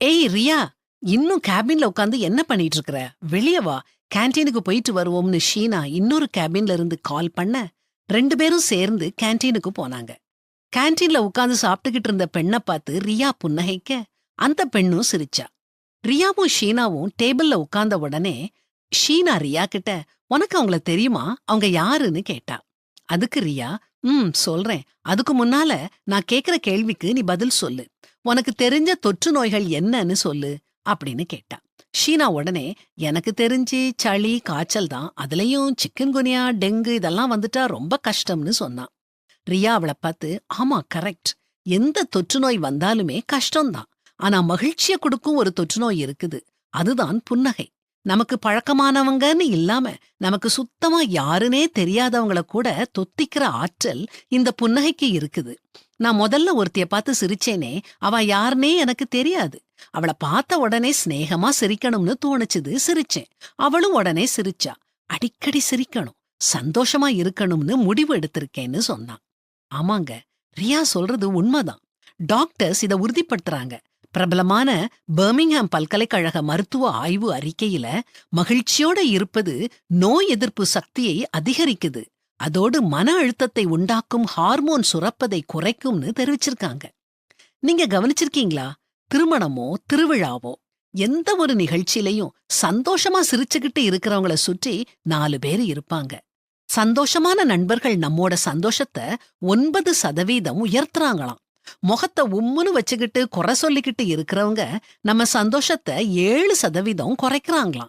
ஏய் ரியா, இன்னும் கேபின்ல உட்காந்து என்ன பண்ணிட்டு இருக்கற? வெளிய வா. கேண்டீனுக்கு போயிட்டு வருவோம்னு ஷீனா இன்னொரு கேபின்ல இருந்து கால் பண்ண, 2 பேரும் சேர்ந்து கேண்டீனுக்கு போனாங்க. கேண்டீன்ல உட்கார்ந்து சாப்பிட்டுக்கிட்டு இருந்த பெண்ண பார்த்து ரியா புன்னகைக்க, அந்த பெண்ணும் சிரிச்சா. ரியாவும் ஷீனாவும் டேபிள்ல உட்கார்ந்த உடனே ஷீனா ரியா கிட்ட, "உனக்கு அவங்கள தெரியுமா? அவங்க யாருன்னு?" கேட்டா. அதுக்கு ரியா, சொல்றேன். அதுக்கு முன்னால நான் கேக்குற கேள்விக்கு நீ பதில் சொல்லு. உனக்கு தெரிஞ்ச தொற்று நோய்கள் என்னன்னு சொல்லு." அப்படின்னு கேட்டா. ஷீனா உடனே, "எனக்கு தெரிஞ்சு சளி, காய்ச்சல் தான். அதுலயும் சிக்கன்குனியா, டெங்கு இதெல்லாம் வந்துட்டா ரொம்ப கஷ்டம்னு" சொன்னா. ரியா அவள பார்த்து, "ஆமா கரெக்ட். எந்த தொற்றுநோய் வந்தாலுமே கஷ்டம்தான். ஆனா மகிழ்ச்சிய குடுக்கும் ஒரு தொற்றுநோய் இருக்குது. அதுதான் புன்னகை. நமக்கு பழக்கமானவங்கன்னு இல்லாம, நமக்கு சுத்தமா யாருனே தெரியாதவங்கள கூட தொத்திக்கிற ஆற்றல் இந்த புன்னகைக்கு இருக்குது. நான் முதல்ல ஒருத்திய பார்த்து சிரிச்சேனே, அவ யாருனே எனக்கு தெரியாது. அவள பார்த்த உடனே சிநேகமா சிரிக்கணும்னு தோணுச்சுது, சிரிச்சேன். அவளும் உடனே சிரிச்சா. அடிக்கடி சிரிக்கணும், சந்தோஷமா இருக்கணும்னு முடிவு எடுத்திருக்கேன்னு சொன்னா. ஆமாங்க, ரியா சொல்றது உண்மைதான். டாக்டர்ஸ் இத உறுதிப்படுத்துறாங்க. பிரபலமான பர்மிங்ஹாம் பல்கலைக்கழக மருத்துவ ஆய்வு அறிக்கையில, மகிழ்ச்சியோட இருப்பது நோய் எதிர்ப்பு சக்தியை அதிகரிக்குது. அதோடு மன அழுத்தத்தை உண்டாக்கும் ஹார்மோன் சுரப்பதை குறைக்கும்னு தெரிவிச்சிருக்காங்க. நீங்க கவனிச்சிருக்கீங்களா? திருமணமோ திருவிழாவோ எந்த ஒரு நிகழ்ச்சியிலையும் சந்தோஷமா சிரிச்சுக்கிட்டு இருக்கிறவங்கள சுற்றி 4 பேர் இருப்பாங்க. சந்தோஷமான நண்பர்கள் நம்மோட சந்தோஷத்தை 9% உயர்த்துறாங்களாம். முகத்தை உம்முன்னு வச்சுக்கிட்டு குறை சொல்லிக்கிட்டு இருக்கிறவங்க நம்ம சந்தோஷத்தை 7% குறைக்கிறாங்களாம்.